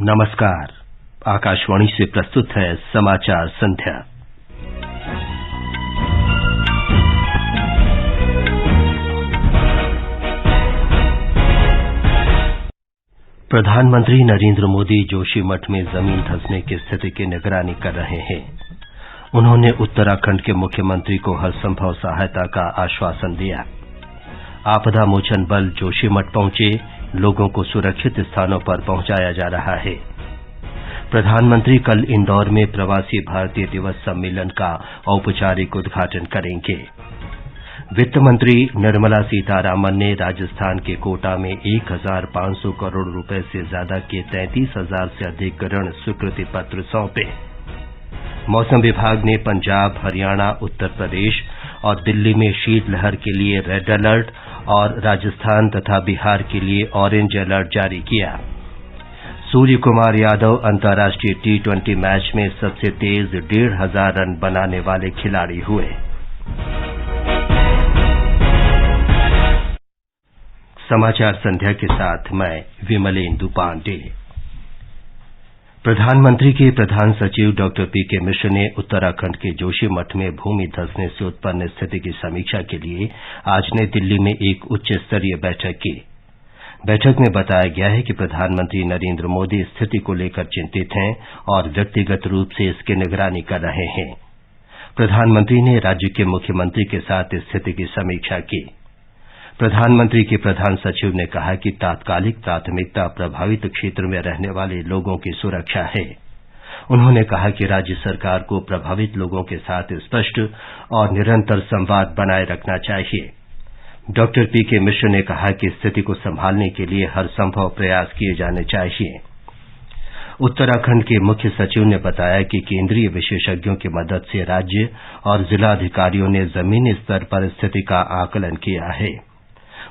नमस्कार। आकाशवाणी से प्रस्तुत है समाचार संध्या। प्रधानमंत्री नरेंद्र मोदी जोशीमठ में जमीन धंसने की स्थिति की निगरानी कर रहे हैं। उन्होंने उत्तराखंड के मुख्यमंत्री को हर संभव सहायता का आश्वासन दिया। आपदा मोचन बल जोशीमठ पहुंचे, लोगों को सुरक्षित स्थानों पर पहुंचाया जा रहा है। प्रधानमंत्री कल इंदौर में प्रवासी भारतीय दिवस सम्मेलन का औपचारिक उद्घाटन करेंगे। वित्त मंत्री निर्मला सीतारामन ने राजस्थान के कोटा में 1,500 करोड़ रुपए से ज्यादा के 33,000 से अधिक ऋण स्वीकृति पत्र सौंपे। मौसम विभाग ने पंजाब, हरियाणा, उत्तर प्रदेश और दिल्ली में शीतलहर के लिए रेड अलर्ट और राजस्थान तथा बिहार के लिए ऑरेंज अलर्ट जारी किया। सूर्य कुमार यादव अंतर्राष्ट्रीय T20 मैच में सबसे तेज 1,500 रन बनाने वाले खिलाड़ी हुए। समाचार संध्या के साथ मैं विमलेंदु पांडे। प्रधानमंत्री के प्रधान सचिव डॉक्टर पीके मिश्र ने उत्तराखंड के जोशीमठ में भूमि धंसने से उत्पन्न स्थिति की समीक्षा के लिए आज नई दिल्ली में एक उच्च स्तरीय बैठक की। बैठक में बताया गया है कि प्रधानमंत्री नरेंद्र मोदी स्थिति को लेकर चिंतित हैं और व्यक्तिगत रूप से इसकी निगरानी कर रहे हैं। प्रधानमंत्री ने राज्य के मुख्यमंत्री के साथ स्थिति की समीक्षा की। प्रधानमंत्री के प्रधान सचिव ने कहा कि तात्कालिक प्राथमिकता प्रभावित क्षेत्र में रहने वाले लोगों की सुरक्षा है। उन्होंने कहा कि राज्य सरकार को प्रभावित लोगों के साथ स्पष्ट और निरंतर संवाद बनाए रखना चाहिए। डॉक्टर पीके मिश्र ने कहा कि स्थिति को संभालने के लिए हर संभव प्रयास किए जाने चाहिए। उत्तराखंड के मुख्य सचिव ने बताया कि केंद्रीय विशेषज्ञों की मदद से राज्य और जिला अधिकारियों ने जमीनी स्तर पर स्थिति का आकलन किया है।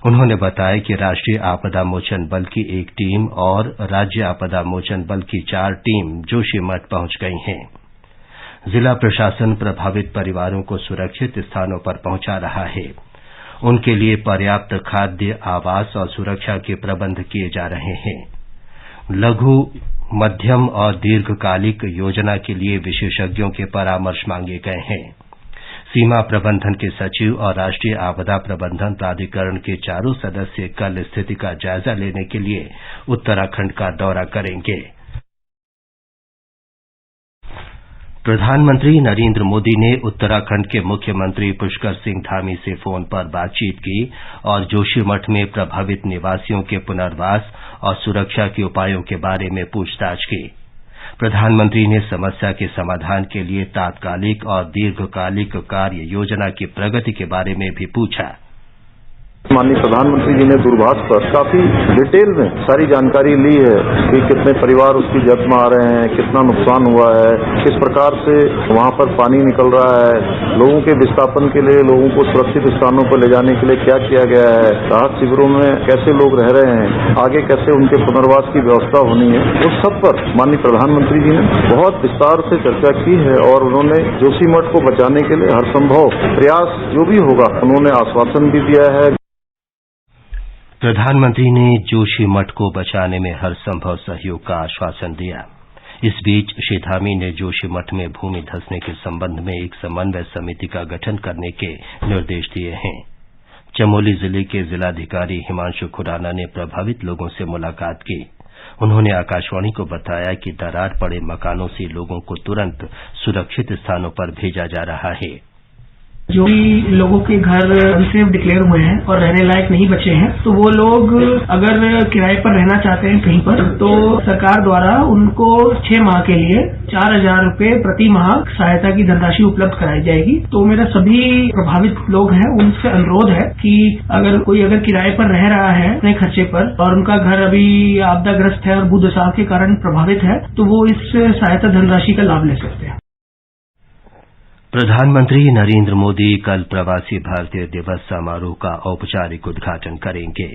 उन्होंने बताया कि राष्ट्रीय आपदा मोचन बल की एक टीम और राज्य आपदा मोचन बल की 4 टीम जोशीमठ पहुंच गई हैं। जिला प्रशासन प्रभावित परिवारों को सुरक्षित स्थानों पर पहुंचा रहा है। उनके लिए पर्याप्त खाद्य, आवास और सुरक्षा के प्रबंध किए जा रहे हैं। लघु, मध्यम और दीर्घकालिक योजना के लिए विशेषज्ञों के परामर्श मांगे गए हैं। सीमा प्रबंधन के सचिव और राष्ट्रीय आपदा प्रबंधन प्राधिकरण के 4 सदस्य कल स्थिति का जायजा लेने के लिए उत्तराखंड का दौरा करेंगे। प्रधानमंत्री नरेंद्र मोदी ने उत्तराखंड के मुख्यमंत्री पुष्कर सिंह धामी से फोन पर बातचीत की और जोशीमठ में प्रभावित निवासियों के पुनर्वास और सुरक्षा के उपायों के बारे में पूछताछ की। प्रधानमंत्री ने समस्या के समाधान के लिए तात्कालिक और दीर्घकालिक कार्य योजना की प्रगति के बारे में भी पूछा। माननीय प्रधानमंत्री जी ने दूरभाष पर काफी डिटेल में सारी जानकारी ली है कि कितने परिवार उसकी जद में आ रहे हैं, कितना नुकसान हुआ है, किस प्रकार से वहां पर पानी निकल रहा है, लोगों के विस्थापन के लिए, लोगों को सुरक्षित स्थानों पर ले जाने के लिए क्या किया गया है, राहत शिविरों में कैसे लोग रह रहे हैं, आगे कैसे उनके पुनर्वास की व्यवस्था होनी है, उस सब पर माननीय प्रधानमंत्री जी ने बहुत विस्तार से चर्चा की है और उन्होंने जोशीमठ को बचाने के लिए हर संभव प्रयास जो भी होगा उन्होंने आश्वासन भी दिया है। प्रधानमंत्री ने जोशीमठ को बचाने में हर संभव सहयोग का आश्वासन दिया। इस बीच श्री धामी ने जोशीमठ में भूमि धंसने के संबंध में एक समन्वय समिति का गठन करने के निर्देश दिए हैं। चमोली जिले के जिलाधिकारी हिमांशु खुराना ने प्रभावित लोगों से मुलाकात की। उन्होंने आकाशवाणी को बताया कि दरार पड़े मकानों से लोगों को तुरंत सुरक्षित स्थानों पर भेजा जा रहा है। जो भी लोगों के घर अनसेफ डिक्लेयर हुए हैं और रहने लायक नहीं बचे हैं, तो वो लोग अगर किराए पर रहना चाहते हैं कहीं पर, तो सरकार द्वारा उनको 6 माह के लिए 4,000 रुपए प्रति माह सहायता की धनराशि उपलब्ध कराई जाएगी। तो मेरा सभी प्रभावित लोग हैं उनसे अनुरोध है कि अगर कोई किराए पर रह रहा है अपने खर्चे पर और उनका घर अभी आपदाग्रस्त है और भूदसाव के कारण प्रभावित है, तो वो इस सहायता धनराशि का लाभ ले सकते हैं। प्रधानमंत्री नरेंद्र मोदी कल प्रवासी भारतीय दिवस समारोह का औपचारिक उद्घाटन करेंगे।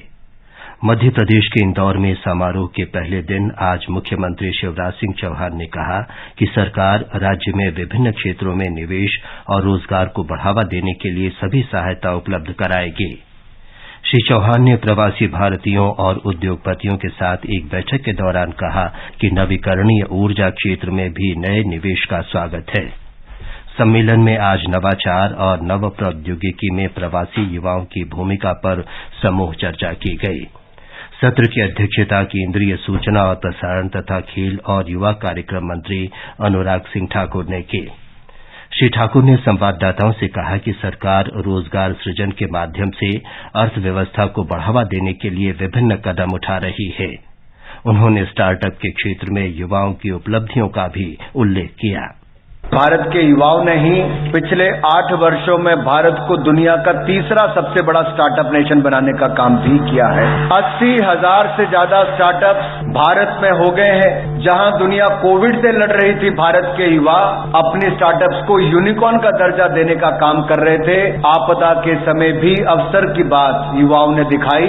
मध्य प्रदेश के इंदौर में समारोह के पहले दिन आज मुख्यमंत्री शिवराज सिंह चौहान ने कहा कि सरकार राज्य में विभिन्न क्षेत्रों में निवेश और रोजगार को बढ़ावा देने के लिए सभी सहायता उपलब्ध कराएगी। श्री चौहान ने प्रवासी भारतीयों और उद्योगपतियों के साथ एक बैठक के दौरान कहा कि नवीकरणीय ऊर्जा क्षेत्र में भी नए निवेश का स्वागत है। सम्मेलन में आज नवाचार और नव प्रौद्योगिकी में प्रवासी युवाओं की भूमिका पर समूह चर्चा की गई। सत्र की अध्यक्षता केंद्रीय सूचना और प्रसारण तथा खेल और युवा कार्यक्रम मंत्री अनुराग सिंह ठाकुर ने की। श्री ठाकुर ने संवाददाताओं से कहा कि सरकार रोजगार सृजन के माध्यम से अर्थव्यवस्था को बढ़ावा देने के लिए विभिन्न कदम उठा रही है। उन्होंने स्टार्टअप के क्षेत्र में युवाओं की उपलब्धियों का भी उल्लेख किया। भारत के युवाओं ने ही पिछले 8 वर्षों में भारत को दुनिया का तीसरा सबसे बड़ा स्टार्टअप नेशन बनाने का काम भी किया है। 80,000 से ज्यादा स्टार्टअप्स भारत में हो गए हैं। जहां दुनिया कोविड से लड़ रही थी, भारत के युवा अपने स्टार्टअप्स को यूनिकॉर्न का दर्जा देने का काम कर रहे थे। आपदा के समय भी अवसर की बात युवाओं ने दिखाई।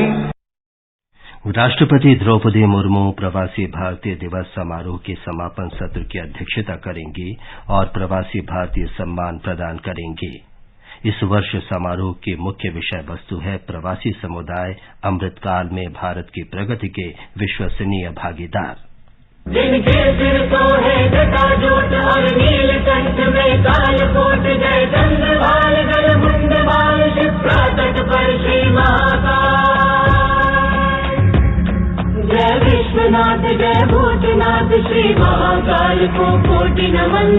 राष्ट्रपति द्रौपदी मुर्मू प्रवासी भारतीय दिवस समारोह के समापन सत्र की अध्यक्षता करेंगी और प्रवासी भारतीय सम्मान प्रदान करेंगी। इस वर्ष समारोह की मुख्य विषय वस्तु है प्रवासी समुदाय अमृतकाल में भारत की प्रगति के विश्वसनीय भागीदार। जिनके सिर तो है जटाजूट और नीलकंठ में कालकोट, जय चंद्रभाल गलमुंडमाल शिप्रा तट पर श्री महाकाल। जय विश्वनाथ जय भूतनाथ श्री महाकाल को कोटि नमन।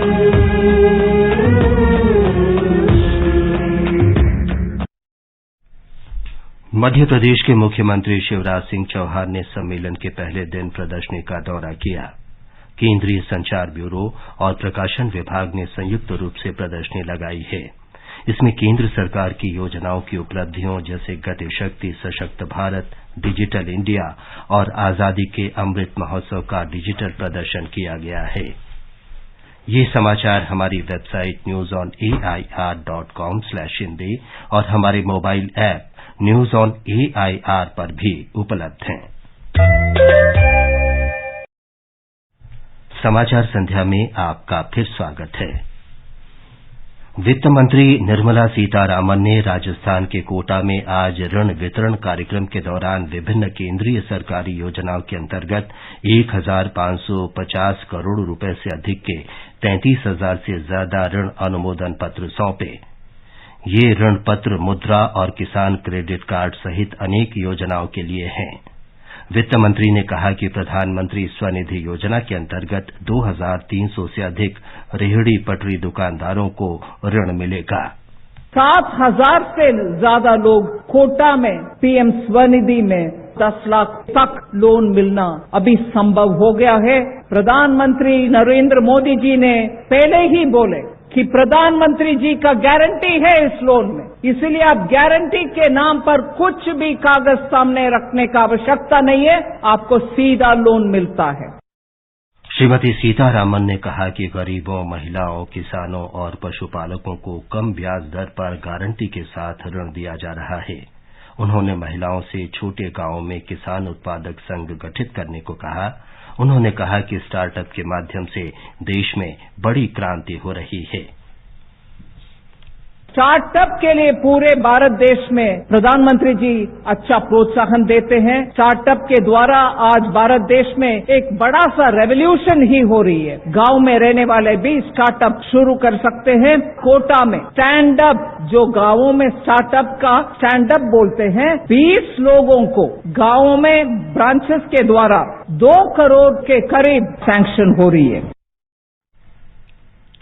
मध्य प्रदेश के मुख्यमंत्री शिवराज सिंह चौहान ने सम्मेलन के पहले दिन प्रदर्शनी का दौरा किया। केंद्रीय संचार ब्यूरो और प्रकाशन विभाग ने संयुक्त रूप से प्रदर्शनी लगाई है। इसमें केंद्र सरकार की योजनाओं की उपलब्धियों जैसे गति शक्ति, सशक्त भारत, डिजिटल इंडिया और आजादी के अमृत महोत्सव का डिजिटल प्रदर्शन किया गया है। ये समाचार हमारी वेबसाइट newsonair.com/हिंदी और हमारे mobile app news on AIR पर भी उपलब्ध हैं। समाचार संध्या में आपका फिर स्वागत है। वित्त मंत्री निर्मला सीतारामन ने राजस्थान के कोटा में आज ऋण वितरण कार्यक्रम के दौरान विभिन्न केंद्रीय सरकारी योजनाओं के अंतर्गत 1,550 करोड़ रुपए से अधिक के 33,000 से ज्यादा ऋण अनुमोदन पत्र सौंपे। ये ऋण पत्र मुद्रा और किसान क्रेडिट कार्ड सहित अनेक योजनाओं के लिए हैं। वित्त मंत्री ने कहा कि प्रधानमंत्री स्वनिधि योजना के अंतर्गत 2,300 से अधिक रेहड़ी पटरी दुकानदारों को ऋण मिलेगा। 7,000 से ज्यादा लोग कोटा में पीएम स्वनिधि में 10 लाख तक लोन मिलना अभी संभव हो गया है। प्रधानमंत्री नरेंद्र मोदी जी ने पहले ही बोले कि प्रधानमंत्री जी का गारंटी है इस लोन में, इसलिए आप गारंटी के नाम पर कुछ भी कागज सामने रखने का आवश्यकता नहीं है, आपको सीधा लोन मिलता है। श्रीमती सीतारामन ने कहा कि गरीबों, महिलाओं, किसानों और पशुपालकों को कम ब्याज दर पर गारंटी के साथ ऋण दिया जा रहा है। उन्होंने महिलाओं से छोटे गांवों में किसान उत्पादक संघ गठित करने को कहा। उन्होंने कहा कि स्टार्टअप के माध्यम से देश में बड़ी क्रांति हो रही है। स्टार्टअप के लिए पूरे भारत देश में प्रधानमंत्री जी अच्छा प्रोत्साहन देते हैं। स्टार्टअप के द्वारा आज भारत देश में एक बड़ा सा रेवोल्यूशन ही हो रही है। गांव में रहने वाले भी स्टार्टअप शुरू कर सकते हैं। कोटा में स्टैंड अप, जो गांवों में स्टार्टअप का स्टैंड अप बोलते हैं, 20 लोगों को गांवों में ब्रांचेस के द्वारा 2 करोड़ के करीब सैंक्शन हो रही है।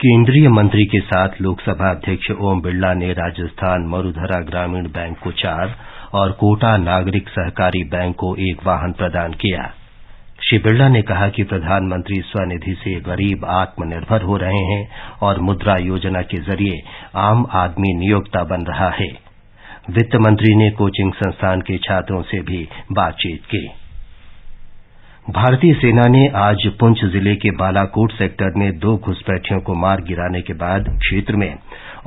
केंद्रीय मंत्री के साथ लोकसभा अध्यक्ष ओम बिरला ने राजस्थान मरुधरा ग्रामीण बैंक को 4 और कोटा नागरिक सहकारी बैंक को 1 वाहन प्रदान किया। श्री बिरला ने कहा कि प्रधानमंत्री स्वनिधि से गरीब आत्मनिर्भर हो रहे हैं और मुद्रा योजना के जरिए आम आदमी नियोक्ता बन रहा है। वित्त मंत्री ने कोचिंग संस्थान के छात्रों से भी बातचीत की। भारतीय सेना ने आज पुंछ जिले के बालाकोट सेक्टर में 2 घुसपैठियों को मार गिराने के बाद क्षेत्र में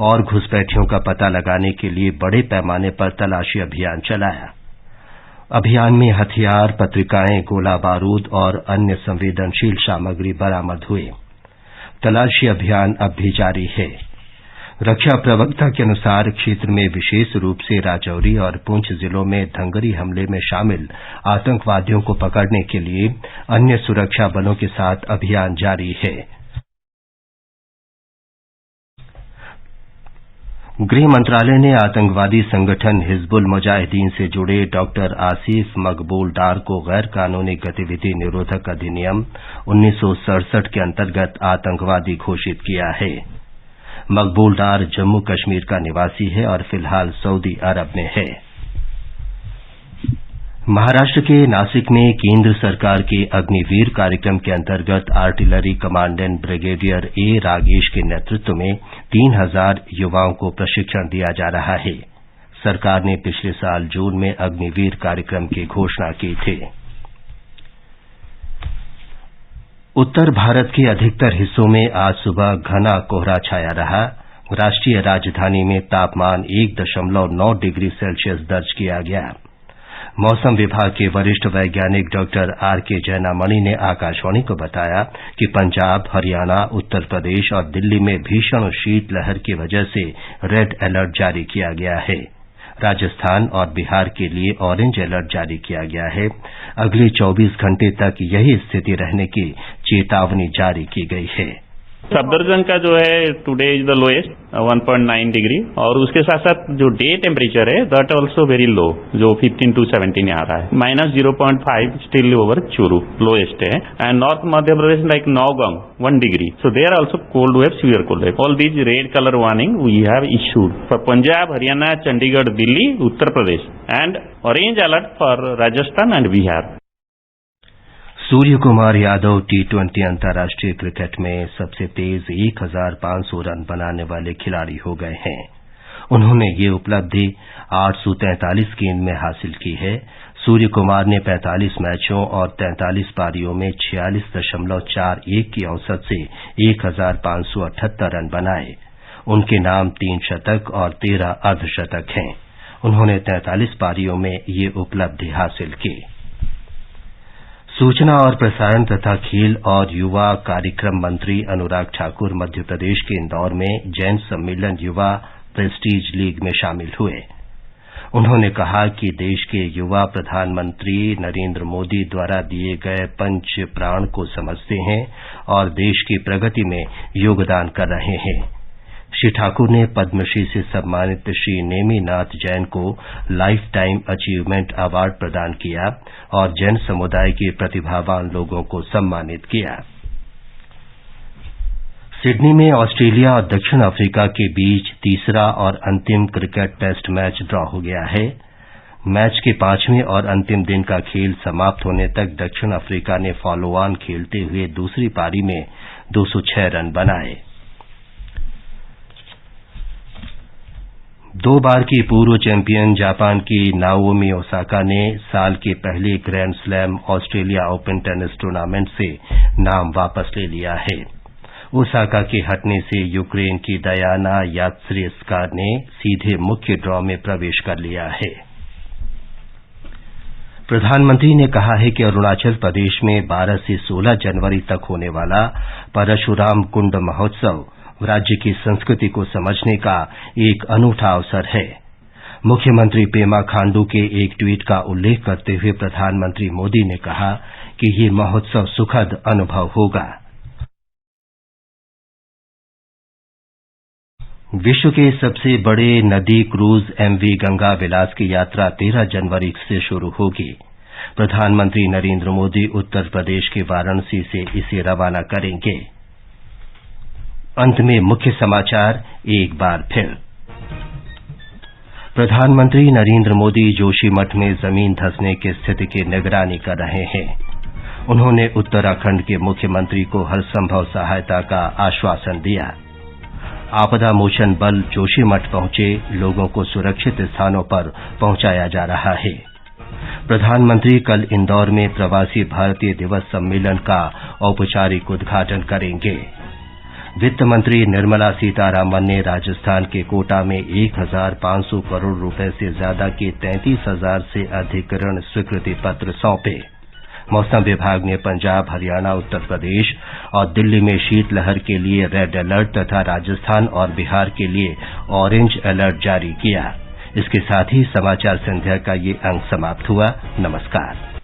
और घुसपैठियों का पता लगाने के लिए बड़े पैमाने पर तलाशी अभियान चलाया। अभियान में हथियार, पत्रिकाएं, गोला बारूद और अन्य संवेदनशील सामग्री बरामद हुए। तलाशी अभियान अब भी जारी है। रक्षा प्रवक्ता के अनुसार क्षेत्र में विशेष रूप से राजौरी और पुंछ जिलों में धंगरी हमले में शामिल आतंकवादियों को पकड़ने के लिए अन्य सुरक्षा बलों के साथ अभियान जारी है। गृह मंत्रालय ने आतंकवादी संगठन हिजबुल मुजाहिदीन से जुड़े डॉक्टर आसिफ मकबूल डार को गैर कानूनी गतिविधि निरोधक अधिनियम 1967 के अंतर्गत आतंकवादी घोषित किया है। मकबूल डार जम्मू कश्मीर का निवासी है और फिलहाल सऊदी अरब में है। महाराष्ट्र के नासिक में केंद्र सरकार के अग्निवीर कार्यक्रम के अंतर्गत आर्टिलरी कमांडेंट ब्रिगेडियर ए रागेश के नेतृत्व में 3000 युवाओं को प्रशिक्षण दिया जा रहा है। सरकार ने पिछले साल जून में अग्निवीर कार्यक्रम की घोषणा की थी। उत्तर भारत के अधिकतर हिस्सों में आज सुबह घना कोहरा छाया रहा। राष्ट्रीय राजधानी में तापमान 1.9 डिग्री सेल्सियस दर्ज किया गया। मौसम विभाग के वरिष्ठ वैज्ञानिक डॉक्टर आरके जैनामणि ने आकाशवाणी को बताया कि पंजाब, हरियाणा, उत्तर प्रदेश और दिल्ली में भीषण शीतलहर की वजह से रेड अलर्ट जारी किया गया है। राजस्थान और बिहार के लिए ऑरेंज अलर्ट जारी किया गया है। अगले 24 घंटे तक यही स्थिति रहने की चेतावनी जारी की गई है। सफदरजंग का जो है today is the lowest 1.9 degree और उसके साथ साथ जो डे टेम्परेचर है दैट ऑल्सो वेरी लो जो 15 to 17 आ रहा है। -0.5 स्टिल ओवर चूरू लोएस्ट है and north Madhya Pradesh like Naugaon 1 degree so there also cold wave severe cold wave. All these red colour warning we have issued for Punjab, Haryana, Chandigarh, Delhi, Uttar Pradesh and orange alert for Rajasthan and Bihar. Surya Kumar Yadav T20 अंतर्राष्ट्रीय cricket में सबसे तेज 1500 run बनाने वाले खिलाड़ी हो गए हैं। उन्होंने ये उपलब्धि 843 गेंद में हासिल की है। सूर्य कुमार ने 45 मैचों और 43 पारियों में 46.41 की औसत से 1578 रन बनाए। उनके नाम 3 शतक और 13 अर्धशतक हैं। उन्होंने 43 पारियों में ये उपलब्धि हासिल की। सूचना और प्रसारण तथा खेल और युवा कार्यक्रम मंत्री अनुराग ठाकुर मध्य प्रदेश के इंदौर में जैन सम्मेलन युवा प्रेस्टीज लीग में शामिल हुए। उन्होंने कहा कि देश के युवा प्रधानमंत्री नरेंद्र मोदी द्वारा दिए गए पंच प्राण को समझते हैं और देश की प्रगति में योगदान कर रहे हैं। श्री ठाकुर ने पद्मश्री से सम्मानित श्री नेमीनाथ जैन को लाइफ टाइम अचीवमेंट अवार्ड प्रदान किया और जैन समुदाय के प्रतिभावान लोगों को सम्मानित किया। सिडनी में ऑस्ट्रेलिया और दक्षिण अफ्रीका के बीच तीसरा और अंतिम क्रिकेट टेस्ट मैच ड्रॉ हो गया है। मैच के 5वें और अंतिम दिन का खेल समाप्त होने तक दक्षिण अफ्रीका ने फॉलो ऑन खेलते हुए दूसरी पारी में 206 रन बनाए। 2 बार की पूर्व चैंपियन जापान की नाओमी ओसाका ने साल के पहले grand slam Australia open tennis tournament से नाम वापस ले लिया है। ओसाका के हटने से यूक्रेन की दयाना यात्रेस्का ने सीधे मुख्य ड्रॉ में प्रवेश कर लिया है। प्रधानमंत्री ने कहा है कि अरुणाचल प्रदेश में 12 से 16 जनवरी तक होने वाला परशुराम कुंड महोत्सव राज्य की संस्कृति को समझने का एक अनूठा अवसर है। मुख्यमंत्री पेमा खांडू के एक ट्वीट का उल्लेख करते हुए प्रधानमंत्री मोदी ने कहा कि ये महोत्सव सुखद अनुभव होगा। विश्व के सबसे बड़े नदी क्रूज MV गंगा विलास की यात्रा 13 जनवरी से शुरू होगी। प्रधानमंत्री नरेंद्र मोदी उत्तर प्रदेश के वाराणसी से इसे रवाना करेंगे। अंत में मुख्य समाचार एक बार फिर। प्रधानमंत्री नरेंद्र मोदी जोशीमठ में जमीन धंसने की स्थिति की निगरानी कर रहे हैं। उन्होंने उत्तराखंड के मुख्यमंत्री को हर संभव सहायता का आश्वासन दिया। आपदा मोचन बल जोशीमठ पहुंचे, लोगों को सुरक्षित स्थानों पर पहुंचाया जा रहा है। प्रधानमंत्री कल इंदौर में प्रवासी भारतीय दिवस सम्मेलन का औपचारिक उद्घाटन करेंगे। वित्त मंत्री निर्मला सीतारामन ने राजस्थान के कोटा में 1500 करोड़ रुपए से ज्यादा के 33,000 से अधिक ऋण स्वीकृति पत्र सौंपे। मौसम विभाग ने पंजाब, हरियाणा, उत्तर प्रदेश और दिल्ली में शीतलहर के लिए रेड अलर्ट तथा राजस्थान और बिहार के लिए ऑरेंज अलर्ट जारी किया। इसके साथ ही समाचार संध्या का ये अंक समाप्त हुआ। नमस्कार।